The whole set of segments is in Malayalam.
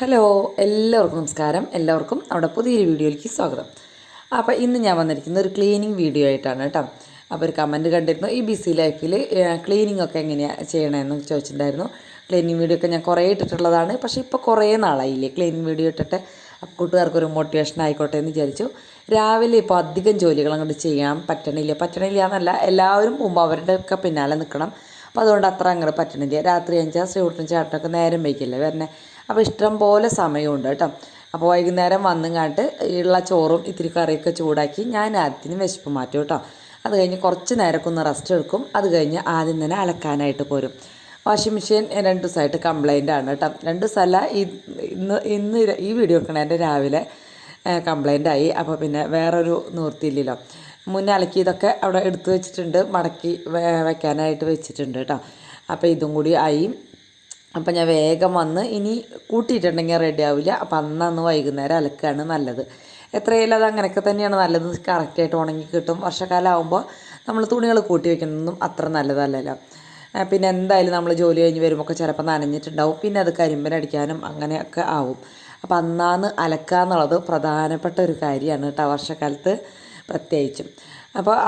ഹലോ, എല്ലാവർക്കും നമസ്കാരം. എല്ലാവർക്കും നമ്മുടെ പുതിയൊരു വീഡിയോയിലേക്ക് സ്വാഗതം. അപ്പോൾ ഇന്ന് ഞാൻ വന്നിരിക്കുന്ന ഒരു ക്ലീനിങ് വീഡിയോ ആയിട്ടാണ് കേട്ടോ. അപ്പോൾ ഒരു കമൻറ്റ് കണ്ടിരുന്നു, ഈ ബിസി ലൈഫിൽ ക്ലീനിങ് ഒക്കെ എങ്ങനെയാണ് ചെയ്യണമെന്ന് ചോദിച്ചിട്ടുണ്ടായിരുന്നു. ക്ലീനിങ് വീഡിയോ ഒക്കെ ഞാൻ കുറേ ഇട്ടിട്ടുള്ളതാണ്. പക്ഷേ ഇപ്പോൾ കുറേ നാളായില്ലേ ക്ലീനിങ് വീഡിയോ ഇട്ടിട്ട്. അപ്പോൾ കൂട്ടുകാർക്കൊരു മോട്ടിവേഷൻ ആയിക്കോട്ടെ എന്ന് വിചാരിച്ചു. രാവിലെ ഇപ്പോൾ അധികം ജോലികൾ അങ്ങോട്ട് ചെയ്യാൻ പറ്റണില്ല എന്നല്ല, എല്ലാവരും പോകുമ്പോൾ അവരുടെയൊക്കെ പിന്നാലെ നിൽക്കണം. അപ്പോൾ അതുകൊണ്ട് അത്ര അങ്ങോട്ട് പറ്റണില്ല. രാത്രി 5 ശ്രീകുട്ടൻ ചേട്ടനൊക്കെ നേരം വൈകില്ലേ വരണേ. അപ്പോൾ ഇഷ്ടം പോലെ സമയമുണ്ട് കേട്ടോ. അപ്പോൾ വൈകുന്നേരം വന്നുങ്ങാണ്ട് ഉള്ള ചോറും ഇത്തിരി കറിയൊക്കെ ചൂടാക്കി ഞാൻ ആദ്യത്തിന് വിശപ്പ് മാറ്റും കേട്ടോ. അത് കഴിഞ്ഞ് കുറച്ച് നേരമൊക്കെ ഒന്ന് റെസ്റ്റ് എടുക്കും. അത് കഴിഞ്ഞ് ആദ്യം തന്നെ അലക്കാനായിട്ട് പോരും. വാഷിംഗ് മെഷീൻ 2 ദിവസമായിട്ട് കംപ്ലൈൻ്റ് ആണ് കേട്ടോ. 2 ദിവസമല്ല, ഇന്ന് ഈ വീഡിയോ എടുക്കണേൻ്റെ രാവിലെ കംപ്ലൈൻ്റ് ആയി. അപ്പോൾ പിന്നെ വേറൊരു നിവൃത്തിയില്ലല്ലോ. മുന്നേ അലക്കിയതൊക്കെ അവിടെ എടുത്തു വെച്ചിട്ടുണ്ട്, മടക്കി വെക്കാനായിട്ട് വെച്ചിട്ടുണ്ട് കേട്ടോ. അപ്പോൾ ഇതും കൂടി ആയി. അപ്പം ഞാൻ വേഗം വന്ന്, ഇനി കൂട്ടിയിട്ടുണ്ടെങ്കിൽ റെഡി ആവില്ല. അപ്പം അന്ന് വൈകുന്നേരം അലക്കുകയാണ് നല്ലത്. എത്രയായാലും അത് അങ്ങനെയൊക്കെ തന്നെയാണ് നല്ലത്. കറക്റ്റായിട്ട് ഉണങ്ങി കിട്ടും. വർഷക്കാലം ആകുമ്പോൾ നമ്മൾ തുണികൾ കൂട്ടി വയ്ക്കുന്നതൊന്നും അത്ര നല്ലതല്ലല്ലോ. പിന്നെ എന്തായാലും നമ്മൾ ജോലി കഴിഞ്ഞ് വരുമ്പോൾ ചിലപ്പോൾ നനഞ്ഞിട്ടുണ്ടാവും. പിന്നെ അത് കരിമ്പനടിക്കാനും അങ്ങനെയൊക്കെ ആവും. അപ്പം അന്നാന്ന് അലക്കുക എന്നുള്ളത് പ്രധാനപ്പെട്ട ഒരു കാര്യമാണ് കേട്ടോ, വർഷക്കാലത്ത് പ്രത്യേകിച്ചും.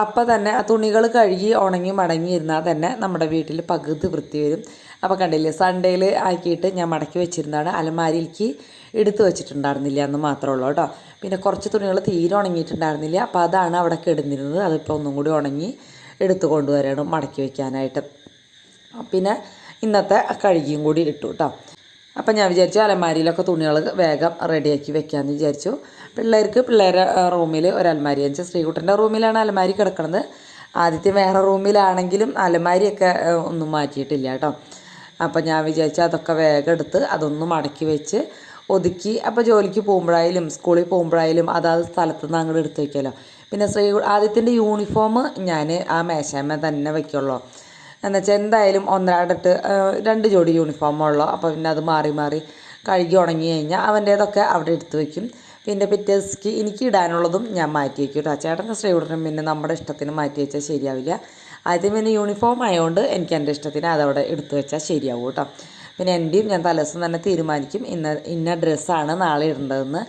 അപ്പോൾ തന്നെ ആ തുണികൾ കഴുകി ഉണങ്ങി മടങ്ങിയിരുന്നാൽ തന്നെ നമ്മുടെ വീട്ടിൽ പകുതി വൃത്തി വരും. അപ്പോൾ കണ്ടില്ലേ, സൺഡേയിൽ ആക്കിയിട്ട് ഞാൻ മടക്കി വെച്ചിരുന്നതാണ്. അലമാരിയിലേക്ക് എടുത്തു വെച്ചിട്ടുണ്ടായിരുന്നില്ല എന്ന് മാത്രമേ ഉള്ളൂ കേട്ടോ. പിന്നെ കുറച്ച് തുണികൾ തീരെ ഉണങ്ങിയിട്ടുണ്ടായിരുന്നില്ല. അപ്പോൾ അതാണ് അവിടെ കിടന്നിരുന്നത്. അതിപ്പോൾ ഒന്നും കൂടി ഉണങ്ങി എടുത്തു കൊണ്ടുവരണം മടക്കി വയ്ക്കാനായിട്ട്. പിന്നെ ഇന്നത്തെ കഴുകിയും കൂടി ഇട്ടു കേട്ടോ. അപ്പം ഞാൻ വിചാരിച്ചു അലമാരിയിലൊക്കെ തുണികൾ വേഗം റെഡിയാക്കി വെക്കാമെന്ന് വിചാരിച്ചു. പിള്ളേരുടെ റൂമിൽ ഒരു അലമാരി വെച്ചാൽ ശ്രീകുട്ടൻ്റെ റൂമിലാണ് അലമാരി കിടക്കുന്നത്. ആദ്യത്തെ വേറെ റൂമിലാണെങ്കിലും അലമാരിയൊക്കെ ഒന്നും മാറ്റിയിട്ടില്ല കേട്ടോ. അപ്പം ഞാൻ വിചാരിച്ചു അതൊക്കെ വേഗം എടുത്ത് അതൊന്നും മടക്കി വെച്ച് ഒതുക്കി. അപ്പോൾ ജോലിക്ക് പോകുമ്പോഴായാലും സ്കൂളിൽ പോകുമ്പോഴായാലും അതാത് സ്ഥലത്ത് നിന്ന് അങ്ങോട്ട് എടുത്ത് വയ്ക്കുമല്ലോ. പിന്നെ ആദ്യത്തിൻ്റെ യൂണിഫോം ഞാൻ ആ മേശാമ്മ തന്നെ വയ്ക്കുള്ളൂ. എന്നുവെച്ചാൽ എന്തായാലും 2 ജോഡി യൂണിഫോമുള്ളൂ. അപ്പോൾ പിന്നെ അത് മാറി മാറി കഴുകി ഉണങ്ങി കഴിഞ്ഞാൽ അവൻ്റേതൊക്കെ അവിടെ എടുത്ത് വയ്ക്കും. പിന്നെ പിറ്റേ ദിവസത്തേക്ക് എനിക്ക് ഇടാനുള്ളതും ഞാൻ മാറ്റി വയ്ക്കും കേട്ടോ. ചേട്ടൻ്റെ ശ്രീകുട്ടനും പിന്നെ നമ്മുടെ ഇഷ്ടത്തിന് മാറ്റി വെച്ചാൽ ശരിയാവില്ല. ആദ്യം പിന്നെ യൂണിഫോം ആയതുകൊണ്ട് എനിക്ക് എൻ്റെ ഇഷ്ടത്തിന് അതവിടെ എടുത്ത് വെച്ചാൽ ശരിയാവും കേട്ടോ. പിന്നെ എൻ്റെയും ഞാൻ തലേദിവസം തന്നെ തീരുമാനിക്കും ഇന്ന ഡ്രസ്സാണ് നാളെ ഇടേണ്ടതെന്ന്.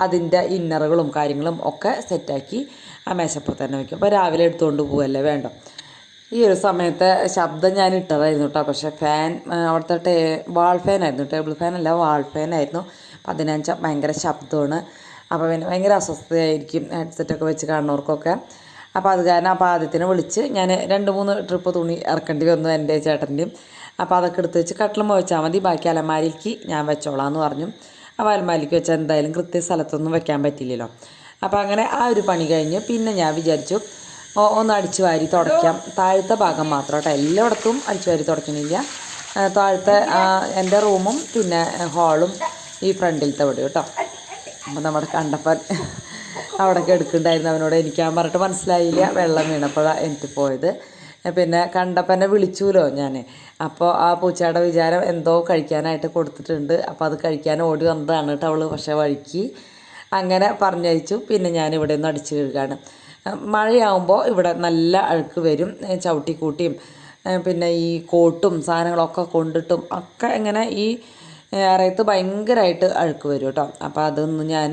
അതിൻ്റെ ഇന്നറുകളും കാര്യങ്ങളും ഒക്കെ സെറ്റാക്കി ആ മേശപ്പുറത്ത് തന്നെ വയ്ക്കും. അപ്പോൾ രാവിലെ എടുത്തുകൊണ്ട് പോവല്ലേ വേണ്ട. ഈ ഒരു സമയത്തെ ശബ്ദം ഞാൻ ഇട്ടതായിരുന്നു കേട്ടോ. പക്ഷേ ഫാൻ അവിടുത്തെ വാൾ ഫാനായിരുന്നു, ടേബിൾ ഫാനല്ല വാൾ ഫാനായിരുന്നു. അപ്പം അതിനനുസരിച്ച് ഭയങ്കര ശബ്ദമാണ്. അപ്പോൾ പിന്നെ ഭയങ്കര അസ്വസ്ഥതയായിരിക്കും ഹെഡ്സെറ്റൊക്കെ വെച്ച് കാണുന്നവർക്കൊക്കെ. അപ്പോൾ അത് കാരണം അപ്പോൾ ആദ്യത്തിന് വിളിച്ച് ഞാൻ 2-3 ട്രിപ്പ് തുണി ഇറക്കേണ്ടി വന്നു എൻ്റെ ചേട്ടൻ്റെയും. അപ്പോൾ അതൊക്കെ എടുത്ത് വെച്ച് കട്ടിലുമ്പോൾ വെച്ചാൽ മതി, ബാക്കി അലമാരിക്ക് ഞാൻ വെച്ചോളാം എന്ന് പറഞ്ഞു. അപ്പോൾ അലമാരിക്ക് വെച്ചാൽ എന്തായാലും കൃത്യ സ്ഥലത്തൊന്നും വെക്കാൻ പറ്റില്ലല്ലോ. അപ്പോൾ അങ്ങനെ ആ ഒരു പണി കഴിഞ്ഞ് പിന്നെ ഞാൻ വിചാരിച്ചു ഒന്ന് അടിച്ചു വാരി തുടയ്ക്കാം. താഴത്തെ ഭാഗം മാത്രം കേട്ടോ, എല്ലായിടത്തും അടിച്ചു വാരി തുടയ്ക്കണില്ല. താഴത്തെ എൻ്റെ റൂമും പിന്നെ ഹാളും ഈ ഫ്രണ്ടിലത്തെ വീട് കേട്ടോ. അപ്പോൾ നമ്മുടെ കണ്ടപ്പൻ അവിടെയൊക്കെ എടുക്കുന്നുണ്ടായിരുന്നു. അവനോട് എനിക്കാൻ പറഞ്ഞിട്ട് മനസ്സിലായില്ല, വെള്ളം വീണപ്പോഴാണ് എനിക്ക് പോയത്. പിന്നെ കണ്ടപ്പനെ വിളിച്ചുല്ലോ ഞാൻ. അപ്പോൾ ആ പൂച്ചയുടെ വിചാരം എന്തോ കഴിക്കാനായിട്ട് കൊടുത്തിട്ടുണ്ട്. അപ്പോൾ അത് കഴിക്കാൻ ഓടി വന്നതാണ് കേട്ടോ അവൾ. പക്ഷേ വഴിക്ക് അങ്ങനെ പറഞ്ഞയച്ചു. പിന്നെ ഞാനിവിടെ ഒന്ന് അടിച്ചു കഴുകാണ്. മഴയാകുമ്പോൾ ഇവിടെ നല്ല അഴുക്ക് വരും. ചവിട്ടിക്കൂട്ടിയും പിന്നെ ഈ കോട്ടും സാധനങ്ങളൊക്കെ കൊണ്ടിട്ടും ഒക്കെ ഇങ്ങനെ ഈ ഇറയത്ത് ഭയങ്കരമായിട്ട് അഴുക്ക് വരും കേട്ടോ. അപ്പോൾ അതൊന്നും ഞാൻ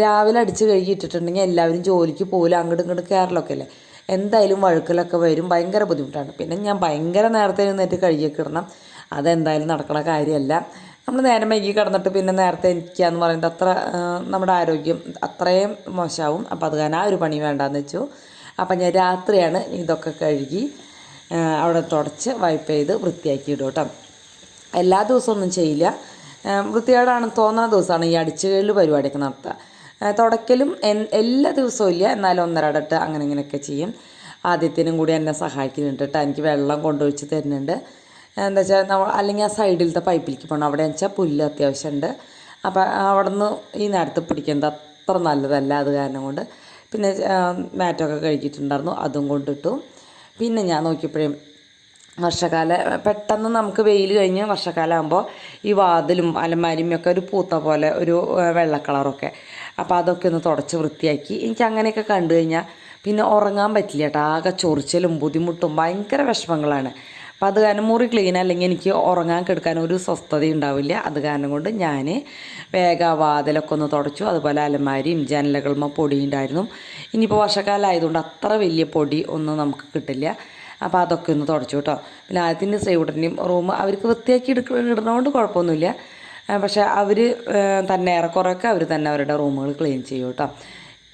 രാവിലെ അടിച്ച് കഴുകിയിട്ടിട്ടുണ്ടെങ്കിൽ എല്ലാവരും ജോലിക്ക് പോകില്ല, അങ്ങോട്ടും ഇങ്ങോട്ടും കയറലൊക്കെ അല്ലേ, എന്തായാലും വഴുക്കലൊക്കെ വരും, ഭയങ്കര ബുദ്ധിമുട്ടാണ്. പിന്നെ ഞാൻ ഭയങ്കര നേരത്തെ എഴുന്നേറ്റ് കഴുകിയൊക്കെ ഇടണം. അതെന്തായാലും നടക്കണ കാര്യമല്ല. നമ്മൾ നേരം വൈകി കിടന്നിട്ട് പിന്നെ നേരത്തെ എനിക്കുക എന്ന് പറയുന്നത് അത്ര നമ്മുടെ ആരോഗ്യം അത്രയും മോശമാവും. അപ്പോൾ അത് കാരണം ആ ഒരു പണി വേണ്ടാന്ന് വെച്ചു. അപ്പം ഞാൻ രാത്രിയാണ് ഇതൊക്കെ കഴുകി അവിടെ തുടച്ച് വൈപ്പ് ചെയ്ത് വൃത്തിയാക്കി ഇടും കേട്ടോ. എല്ലാ ദിവസമൊന്നും ചെയ്യില്ല. വൃത്തികേടാണെന്ന് തോന്നുന്ന ദിവസമാണ് ഈ അടിച്ചുകഴിൽ പരിപാടിയൊക്കെ നടത്തുക. തുടയ്ക്കലും എല്ലാ ദിവസവും ഇല്ല, എന്നാലും 1-2 അങ്ങനെ ഇങ്ങനെയൊക്കെ ചെയ്യും. ആദ്യത്തിനും കൂടി എന്നെ സഹായിക്കുന്നുണ്ട് കേട്ടോ. എനിക്ക് വെള്ളം കൊണ്ടൊഴിച്ച് തരുന്നുണ്ട്. എന്താ വെച്ചാൽ നമ്മൾ അല്ലെങ്കിൽ ആ സൈഡിലത്തെ പൈപ്പിലേക്ക് പോകണം. അവിടെ വെച്ചാൽ പുല്ല് അത്യാവശ്യമുണ്ട്. അപ്പോൾ അവിടെ നിന്ന് ഈ നേരത്ത് പിടിക്കുന്നത് അത്ര നല്ലതല്ല. അത് കാരണം കൊണ്ട് പിന്നെ മാറ്റൊക്കെ കഴുകിയിട്ടുണ്ടായിരുന്നു, അതും കൊണ്ടിട്ടു. പിന്നെ ഞാൻ നോക്കിയപ്പോഴും പെട്ടെന്ന് നമുക്ക് വെയിൽ കഴിഞ്ഞ് വർഷക്കാലം ആകുമ്പോൾ ഈ വാതിലും അലമാരിയും ഒക്കെ ഒരു പൂത്ത പോലെ ഒരു വെള്ള കളറൊക്കെ. അപ്പോൾ അതൊക്കെ ഒന്ന് തുടച്ച് വൃത്തിയാക്കി. എനിക്ക് അങ്ങനെയൊക്കെ കണ്ടു കഴിഞ്ഞാൽ പിന്നെ ഉറങ്ങാൻ പറ്റില്ല കേട്ടോ. ആകെ ചൊറിച്ചലും ബുദ്ധിമുട്ടും ഭയങ്കര വിഷമങ്ങളാണ്. അപ്പോൾ അത് കാരണം മുറി ക്ലീൻ അല്ലെങ്കിൽ എനിക്ക് ഉറങ്ങാൻ കിടക്കാൻ ഒരു സ്വസ്ഥത ഉണ്ടാവില്ല. അത് കാരണം കൊണ്ട് ഞാൻ വേഗം വാതിലൊക്കെ ഒന്ന് തുടച്ചു. അതുപോലെ അലമാരിയും ജനലകളുമ്പോൾ പൊടി ഉണ്ടായിരുന്നു. ഇനിയിപ്പോൾ വർഷക്കാലം ആയതുകൊണ്ട് അത്ര വലിയ പൊടി ഒന്നും നമുക്ക് കിട്ടില്ല. അപ്പോൾ അതൊക്കെ ഒന്ന് തുടച്ചു കേട്ടോ. പിന്നെ ആദ്യത്തിൻ്റെ ശ്രീകുട്ടൻ്റെയും റൂം അവർക്ക് വൃത്തിയാക്കി ഇടുന്നതുകൊണ്ട് കുഴപ്പമൊന്നുമില്ല. പക്ഷേ അവർ തന്നെ ഏറെക്കുറെയൊക്കെ അവർ തന്നെ അവരുടെ റൂമുകൾ ക്ലീൻ ചെയ്യും കേട്ടോ.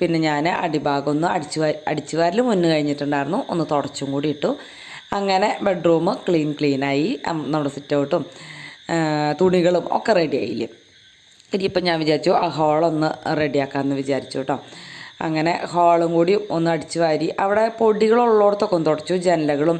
പിന്നെ ഞാൻ അടിഭാഗം ഒന്ന് അടിച്ചു വാരൽ മുന്ന് കഴിഞ്ഞിട്ടുണ്ടായിരുന്നു, ഒന്ന് തുടച്ചും കൂടി ഇട്ടു. അങ്ങനെ ബെഡ്റൂം ക്ലീനായി. നമ്മുടെ സിറ്റ് ഔട്ടും തുണികളും ഒക്കെ റെഡി ആയില്ലേ. ഇനിയിപ്പോൾ ഞാൻ വിചാരിച്ചു ആ ഹോളൊന്ന് റെഡിയാക്കാമെന്ന് വിചാരിച്ചു കേട്ടോ. അങ്ങനെ ഹോളും കൂടി ഒന്ന് അടിച്ചു വാരി അവിടെ പൊടികളുള്ളിടത്തൊക്കെ ഒന്ന് തുടച്ചു. ജനലകളും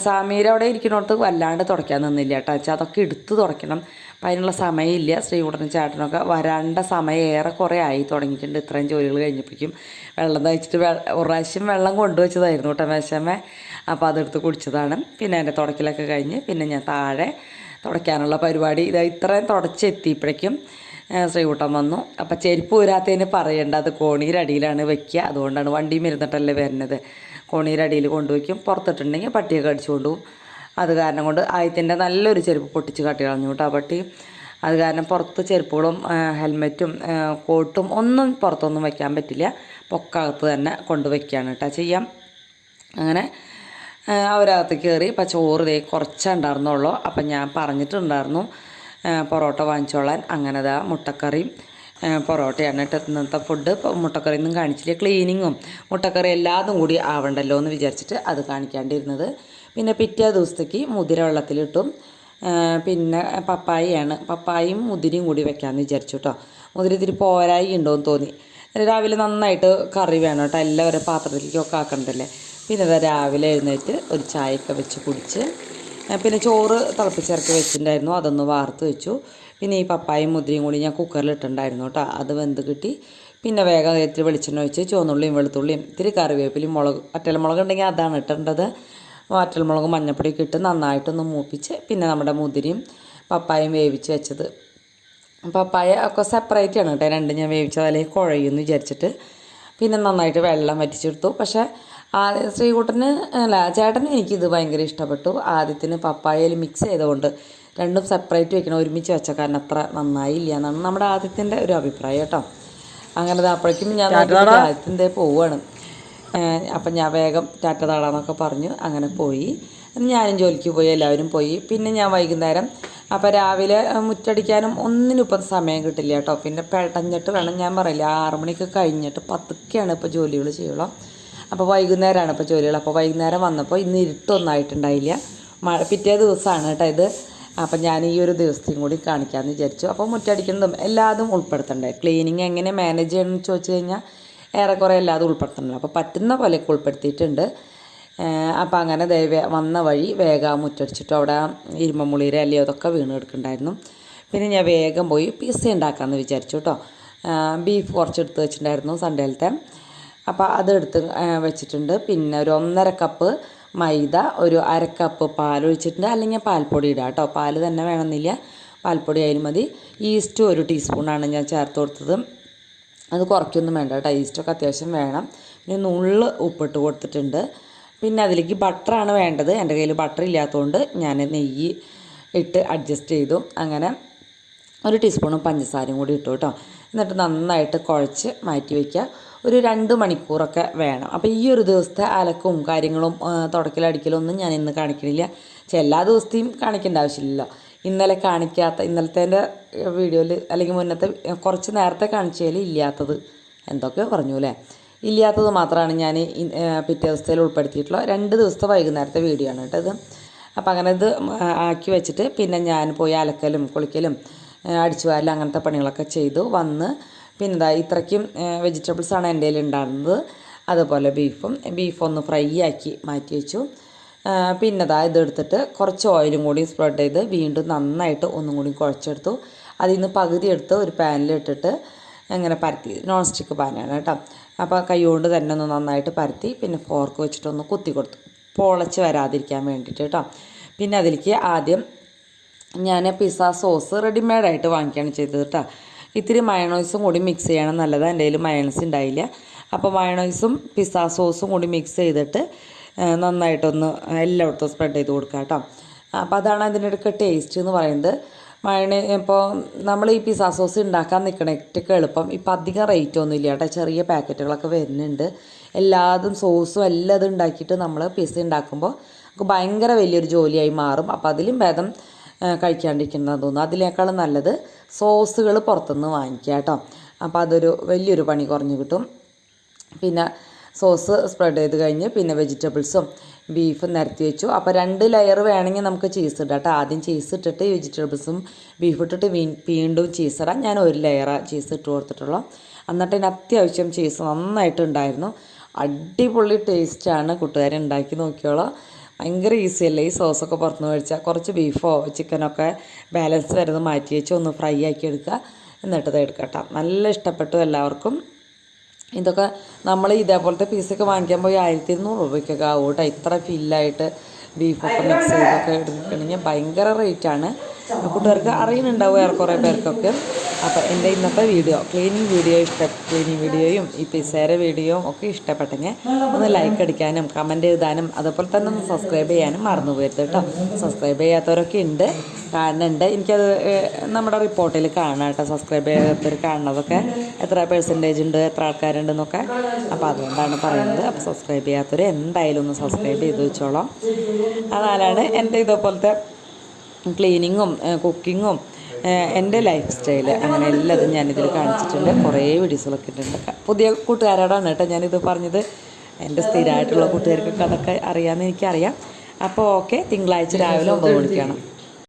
സാമീര അവിടെ ഇരിക്കുന്നിടത്ത് വല്ലാണ്ട് തുടയ്ക്കാൻ നിന്നില്ല കേട്ടോ. വെച്ചാൽ അതൊക്കെ എടുത്ത് തുടയ്ക്കണം. അപ്പം അതിനുള്ള സമയമില്ല. ശ്രീകുട്ടനും ചേട്ടനൊക്കെ വരാണ്ട സമയം ഏറെ കുറേ ആയി തുടങ്ങിയിട്ടുണ്ട്. ഇത്രയും ജോലികൾ കഴിഞ്ഞപ്പോഴേക്കും വെള്ളം തയ്ച്ചിട്ട് ഒരു പ്രാവശ്യം വെള്ളം കൊണ്ടുവച്ചതായിരുന്നു കേട്ടോ മേശമേ. അപ്പോൾ അതെടുത്ത് കുടിച്ചതാണ്. പിന്നെ എൻ്റെ തുടയ്ക്കലൊക്കെ കഴിഞ്ഞ് പിന്നെ ഞാൻ താഴെ തുടയ്ക്കാനുള്ള പരിപാടി ഇത്രയും തുടച്ചെത്തിയപ്പോഴേക്കും ശ്രീകുട്ടൻ വന്നു. അപ്പം ചെരുപ്പ് ഊരാത്തതിന് പറയേണ്ട, അത് കോണീൻ്റെ അടിയിലാണ് വെക്കുക. അതുകൊണ്ടാണ് വണ്ടിയും ഇരുന്നിട്ടല്ലേ വരുന്നത്. കോണീൻ്റെ അടിയിൽ കൊണ്ടുവയ്ക്കും. പുറത്തിട്ടുണ്ടെങ്കിൽ പട്ടിയൊക്കെ അടിച്ചു കൊണ്ടുപോകും. അത് കാരണം കൊണ്ട് ആദ്യത്തിൻ്റെ നല്ലൊരു ചെരുപ്പ് പൊട്ടിച്ച് കാട്ടി കളഞ്ഞു കേട്ടോ പട്ടി. അത് കാരണം പുറത്ത് ചെരുപ്പുകളും ഹെൽമെറ്റും കോട്ടും ഒന്നും പുറത്തൊന്നും വയ്ക്കാൻ പറ്റില്ല. പൊക്കകത്ത് തന്നെ കൊണ്ടുവയ്ക്കുകയാണ് കേട്ടോ ചെയ്യാം. അങ്ങനെ അവരകത്ത് കയറി. ഇപ്പം ചോറ് കുറച്ചേ ഉണ്ടായിരുന്നുള്ളൂ. അപ്പം ഞാൻ പറഞ്ഞിട്ടുണ്ടായിരുന്നു പൊറോട്ട വാങ്ങിച്ചോളാൻ. അങ്ങനെ മുട്ടക്കറിയും പൊറോട്ടയാണ് കേട്ടോ ഇന്നത്തെ ഫുഡ്. ഇപ്പോൾ മുട്ടക്കറിയൊന്നും കാണിച്ചില്ല. ക്ലീനിങ്ങും മുട്ടക്കറി എല്ലാതും കൂടി ആവണ്ടല്ലോ എന്ന് വിചാരിച്ചിട്ട് അത് കാണിക്കാണ്ടിരുന്നത്. പിന്നെ പിറ്റേ ദിവസത്തേക്ക് മുതിര വെള്ളത്തിലിട്ടും. പിന്നെ പപ്പായയും മുതിരയും കൂടി വെക്കാമെന്ന് വിചാരിച്ചു കേട്ടോ. മുതിര ഇത്തിരി പോരായി ഉണ്ടോയെന്ന് തോന്നി. രാവിലെ നന്നായിട്ട് കറി വേണം കേട്ടോ. എല്ലാവരും പാത്രത്തിലേക്കൊക്കെ ആക്കണ്ടല്ലേ. പിന്നെ രാവിലെ എഴുന്നേറ്റ് ഒരു ചായയൊക്കെ വെച്ച് കുടിച്ച് പിന്നെ ചോറ് തിളപ്പിച്ചിറക്കി വെച്ചിട്ടുണ്ടായിരുന്നു. അതൊന്ന് വാർത്ത് വെച്ചു. പിന്നെ ഈ പപ്പായയും മുതിരയും കൂടി ഞാൻ കുക്കറിൽ ഇട്ടിട്ടുണ്ടായിരുന്നു കേട്ടോ. അത് വെന്ത് കിട്ടി. പിന്നെ വേഗം ഇത്തിരി വെളിച്ചെണ്ണ ഒഴിച്ച് ചുവന്നുള്ളിയും വെളുത്തുള്ളിയും ഇത്തിരി കറിവേപ്പിലയും വറ്റൽമുളക് ഉണ്ടെങ്കിൽ അതാണ് ഇട്ടേണ്ടത്. വറ്റൽമുളക് മഞ്ഞപ്പൊടിയൊക്കെ ഇട്ട് നന്നായിട്ടൊന്ന് മൂപ്പിച്ച് പിന്നെ നമ്മുടെ മുതിരയും പപ്പായയും വേവിച്ച് വെച്ചത്. പപ്പായ ഒക്കെ സെപ്പറേറ്റ് ആണ് കേട്ടോ. രണ്ടും ഞാൻ വേവിച്ചത് അല്ലെങ്കിൽ കുഴയുമെന്ന് വിചാരിച്ചിട്ട് പിന്നെ നന്നായിട്ട് വെള്ളം വറ്റിച്ചെടുത്തു. പക്ഷേ ശ്രീകുട്ടന് ചേട്ടന് എനിക്കിത് ഭയങ്കര ഇഷ്ടപ്പെട്ടു. ആദ്യത്തിന് പപ്പായയിൽ മിക്സ് ചെയ്തുകൊണ്ട് രണ്ടും സെപ്പറേറ്റ് വെക്കണം. ഒരുമിച്ച് വെച്ച കാരണം അത്ര നന്നായില്ല എന്നാണ് നമ്മുടെ ആദ്യത്തിൻ്റെ ഒരു അഭിപ്രായം കേട്ടോ. അങ്ങനെ അപ്പോഴേക്കും ഞാൻ ആദ്യത്തിൻ്റെ പോവുകയാണ്. അപ്പം ഞാൻ വേഗം ടാറ്റ താടാന്നൊക്കെ പറഞ്ഞു അങ്ങനെ പോയി. ഞാനും ജോലിക്ക് പോയി, എല്ലാവരും പോയി. പിന്നെ ഞാൻ വൈകുന്നേരം അപ്പോൾ രാവിലെ മുറ്റടിക്കാനും ഒന്നിനും ഇപ്പം സമയം കിട്ടില്ല കേട്ടോ. പിന്നെ പെട്ടഞ്ഞിട്ട് വേണം, ഞാൻ പറയില്ല 6 മണിക്ക് കഴിഞ്ഞിട്ട് 10ക്കാണ് ഇപ്പോൾ ജോലികൾ ചെയ്യുള്ളൂ. അപ്പോൾ വൈകുന്നേരമാണ് ഇപ്പോൾ ജോലികൾ. അപ്പോൾ വൈകുന്നേരം വന്നപ്പോൾ ഇന്ന് ഇരുട്ടൊന്നായിട്ടുണ്ടായില്ല. പിറ്റേ ദിവസമാണ് കേട്ടോ ഇത്. അപ്പം ഞാൻ ഈ ഒരു ദിവസത്തെയും കൂടി കാണിക്കാമെന്ന് വിചാരിച്ചു. അപ്പോൾ മുറ്റടിക്കുന്നതും എല്ലാതും ഉൾപ്പെടുത്തണ്ടേ. ക്ലീനിങ് എങ്ങനെ മാനേജ് ചെയ്യണമെന്ന് ചോദിച്ചു കഴിഞ്ഞാൽ ഏറെക്കുറെ എല്ലാതും ഉൾപ്പെടുത്തണമല്ലോ. അപ്പോൾ പറ്റുന്ന പോലെയൊക്കെ ഉൾപ്പെടുത്തിയിട്ടുണ്ട്. അപ്പോൾ അങ്ങനെ വന്ന വഴി വേഗം മുറ്റടിച്ചിട്ടു. അവിടെ ഇരുമ്പമുളിയുടെ അല്ലയോ അതൊക്കെ വീണ് കിടക്കുന്നുണ്ടായിരുന്നു. പിന്നെ ഞാൻ വേഗം പോയി പിസ്സ ഉണ്ടാക്കാമെന്ന് വിചാരിച്ചു കേട്ടോ. ബീഫ് കുറച്ചെടുത്ത് വെച്ചിട്ടുണ്ടായിരുന്നു സൺഡേയിലത്തെ. അപ്പോൾ അതെടുത്ത് വെച്ചിട്ടുണ്ട്. പിന്നെ ഒരു 1.5 കപ്പ് മൈദ, ഒരു 1/2 കപ്പ് പാൽ ഒഴിച്ചിട്ടുണ്ട്. അല്ലെങ്കിൽ പാൽപ്പൊടി ഇടാം കേട്ടോ. പാൽ തന്നെ വേണമെന്നില്ല, പാൽപ്പൊടി ആയാലും മതി. ഈസ്റ്റ് 1 ടീസ്പൂണാണ് ഞാൻ ചേർത്ത് കൊടുത്തത്. അത് കുറയ്ക്കൊന്നും വേണ്ട കേട്ടോ. ഈസ്റ്റൊക്കെ അത്യാവശ്യം വേണം. പിന്നെ നുള്ള് ഉപ്പിട്ട് കൊടുത്തിട്ടുണ്ട്. പിന്നെ അതിലേക്ക് ബട്ടറാണ് വേണ്ടത്. എൻ്റെ കയ്യിൽ ബട്ടർ ഇല്ലാത്തതുകൊണ്ട് ഞാൻ നെയ്യ് ഇട്ട് അഡ്ജസ്റ്റ് ചെയ്തു. അങ്ങനെ 1 ടീസ്പൂണും പഞ്ചസാരയും കൂടി ഇട്ടു കേട്ടോ. എന്നിട്ട് നന്നായിട്ട് കുഴച്ച് മാറ്റി വയ്ക്കുക. ഒരു 2 മണിക്കൂറൊക്കെ വേണം. അപ്പോൾ ഈ ഒരു ദിവസത്തെ അലക്കും കാര്യങ്ങളും തുടക്കലടിക്കലൊന്നും ഞാൻ ഇന്ന് കാണിക്കണില്ല. എല്ലാ ദിവസത്തെയും കാണിക്കേണ്ട ആവശ്യമില്ലല്ലോ. ഇന്നലത്തെ വീഡിയോയിൽ അല്ലെങ്കിൽ മുന്നത്തെ കുറച്ച് നേരത്തെ കാണിച്ചതിൽ ഇല്ലാത്തത് എന്തൊക്കെയോ പറഞ്ഞു അല്ലേ. ഇല്ലാത്തത് മാത്രമാണ് ഞാൻ പിറ്റേ ദിവസത്തിൽ ഉൾപ്പെടുത്തിയിട്ടുള്ള 2 ദിവസത്തെ വൈകുന്നേരത്തെ വീഡിയോ ആണ് കേട്ടോ ഇത്. അപ്പോൾ അങ്ങനെ ഇത് ആക്കി വെച്ചിട്ട് പിന്നെ ഞാൻ പോയി അലക്കലും കുളിക്കലും അടിച്ചു വാരലും അങ്ങനത്തെ പണികളൊക്കെ ചെയ്തു വന്ന് പിന്നെ ഇത്രയ്ക്കും വെജിറ്റബിൾസാണ് എൻ്റെ കയ്യിൽ ഉണ്ടായിരുന്നത്. അതുപോലെ ബീഫൊന്ന് ഫ്രൈ ആക്കി മാറ്റി വെച്ചു. പിന്നെ ഇതെടുത്തിട്ട് കുറച്ച് ഓയിലും കൂടി സ്പ്രെഡ് ചെയ്ത് വീണ്ടും നന്നായിട്ട് ഒന്നും കൂടി കുഴച്ചെടുത്തു. അതിൽ നിന്ന് പകുതി എടുത്ത് ഒരു പാനിലിട്ടിട്ട് അങ്ങനെ പരത്തി. നോൺ സ്റ്റിക്ക് പാനാണ് കേട്ടോ. അപ്പോൾ കൈ കൊണ്ട് തന്നെ ഒന്ന് നന്നായിട്ട് പരത്തി പിന്നെ ഫോർക്ക് വെച്ചിട്ടൊന്ന് കുത്തി കൊടുത്തു, പൊളച്ച് വരാതിരിക്കാൻ വേണ്ടിയിട്ട് കേട്ടോ. പിന്നെ അതിലേക്ക് ആദ്യം ഞാൻ പിസ്സ സോസ് റെഡിമെയ്ഡായിട്ട് വാങ്ങിക്കുകയാണ് ചെയ്തത് കേട്ടോ. ഇത്തിരി മയണോയ്സും കൂടി മിക്സ് ചെയ്യണം, നല്ലതാണ്. എൻ്റെ കയ്യിൽ മയണോയ്സ് ഉണ്ടായില്ല. അപ്പോൾ മയണോയ്സും പിസ്സ സോസും കൂടി മിക്സ് ചെയ്തിട്ട് നന്നായിട്ടൊന്ന് എല്ലായിടത്തും സ്പ്രെഡ് ചെയ്ത് കൊടുക്കുക കേട്ടോ. അപ്പോൾ അതാണ് അതിൻ്റെയൊക്കെ ടേസ്റ്റ് എന്ന് പറയുന്നത്. ഇപ്പോൾ നമ്മൾ ഈ പിസ്സ സോസ് ഉണ്ടാക്കാൻ നിൽക്കണേറ്റൊക്കെ എളുപ്പം. ഇപ്പോൾ അധികം റേറ്റ് ഒന്നും ഇല്ല കേട്ടോ, ചെറിയ പാക്കറ്റുകളൊക്കെ വരുന്നുണ്ട്. എല്ലാതും സോസും എല്ലാം ഇത് ഉണ്ടാക്കിയിട്ട് നമ്മൾ പിസ്സ ഉണ്ടാക്കുമ്പോൾ നമുക്ക് ഭയങ്കര വലിയൊരു ജോലിയായി മാറും. അപ്പോൾ അതിലും ഭേദം കഴിക്കാണ്ടിരിക്കുന്നതെന്ന് തോന്നുന്നു. അതിനേക്കാളും നല്ലത് സോസുകൾ പുറത്തുനിന്ന് വാങ്ങിക്കുക കേട്ടോ. അപ്പോൾ അതൊരു വലിയൊരു പണി കുറഞ്ഞു കിട്ടും. പിന്നെ സോസ് സ്പ്രെഡ് ചെയ്ത് കഴിഞ്ഞ് പിന്നെ വെജിറ്റബിൾസും ബീഫും നിരത്തി വെച്ചു. അപ്പോൾ 2 ലെയർ വേണമെങ്കിൽ നമുക്ക് ചീസ് ഇടാം കേട്ടോ. ആദ്യം ചീസ് ഇട്ടിട്ട് വെജിറ്റബിൾസും ബീഫ് ഇട്ടിട്ട് വീണ്ടും ചീസ് ഇടാം. ഞാൻ 1 ലെയർ ചീസ് ഇട്ട് കൊടുത്തിട്ടുള്ളൂ. എന്നിട്ട് ഇതിന് അത്യാവശ്യം ചീസ് നന്നായിട്ടുണ്ടായിരുന്നു. അടിപൊളി ടേസ്റ്റാണ്. കൂട്ടുകാരെ ഉണ്ടാക്കി നോക്കിയോളൂ. ഭയങ്കര ഈസിയല്ലേ ഈ സോസൊക്കെ പുറത്തുനിന്ന് മേടിച്ചാൽ. കുറച്ച് ബീഫോ ചിക്കനൊക്കെ ബാലൻസ് വരുന്നത് മാറ്റി വെച്ച് ഒന്ന് ഫ്രൈ ആക്കി എടുക്കുക, എന്നിട്ട് ഇത് എടുക്കാം കേട്ടോ. നല്ല ഇഷ്ടപ്പെട്ടു എല്ലാവർക്കും. ഇതൊക്കെ നമ്മൾ ഇതേപോലത്തെ പീസൊക്കെ വാങ്ങിക്കാൻ പോയി 1200 രൂപയ്ക്കൊക്കെ ആവും കേട്ടോ. ഇത്ര ഫില്ലായിട്ട് ബീഫൊക്കെ മിക്സ് ചെയ്തൊക്കെ എടുക്കണമെങ്കിൽ ഭയങ്കര റേറ്റാണ്. കൂട്ടുകാർക്ക് അറിയുന്നുണ്ടാവും കുറേ പേർക്കൊക്കെ. അപ്പോൾ എൻ്റെ ഇന്നത്തെ വീഡിയോ ക്ലീനിങ് വീഡിയോയും ഈ പിസ്സയുടെ വീഡിയോയും ഒക്കെ ഇഷ്ടപ്പെട്ടെങ്കിൽ ഒന്ന് ലൈക്ക് അടിക്കാനും കമൻറ്റ് എഴുതാനും അതുപോലെ തന്നെ ഒന്ന് സബ്സ്ക്രൈബ് ചെയ്യാനും മറന്നു പോയത് കേട്ടോ. സബ്സ്ക്രൈബ് ചെയ്യാത്തവരൊക്കെ ഉണ്ട്, കാണുന്നുണ്ട്. എനിക്കത് നമ്മുടെ റിപ്പോർട്ടിൽ കാണാം കേട്ടോ, സബ്സ്ക്രൈബ് ചെയ്യാത്തവർ കാണുന്നതൊക്കെ എത്ര % ഉണ്ട്, എത്ര ആൾക്കാരുണ്ടെന്നൊക്കെ. അപ്പോൾ അതുകൊണ്ടാണ് പറയുന്നത്. അപ്പോൾ സബ്സ്ക്രൈബ് ചെയ്യാത്തവർ എന്തായാലും ഒന്ന് സബ്സ്ക്രൈബ് ചെയ്ത് വെച്ചോളാം. അതാലാണ് എൻ്റെ ഇതേപോലത്തെ ക്ലീനിങ്ങും കുക്കിങ്ങും എൻ്റെ ലൈഫ് സ്റ്റൈല് അങ്ങനെ എല്ലാതും ഞാനിതിൽ കാണിച്ചിട്ടുണ്ട്. കുറേ വീഡിയോസുകളൊക്കെ ഇട്ടിട്ടുണ്ട്. പുതിയ കൂട്ടുകാരോടാണ് കേട്ടോ ഞാനിത് പറഞ്ഞത്. എൻ്റെ സ്ഥിരമായിട്ടുള്ള കൂട്ടുകാർക്കൊക്കെ അതൊക്കെ അറിയാമെന്ന് എനിക്കറിയാം. അപ്പോൾ ഓക്കെ, തിങ്കളാഴ്ച രാവിലെ 9 മണിക്കാണ്.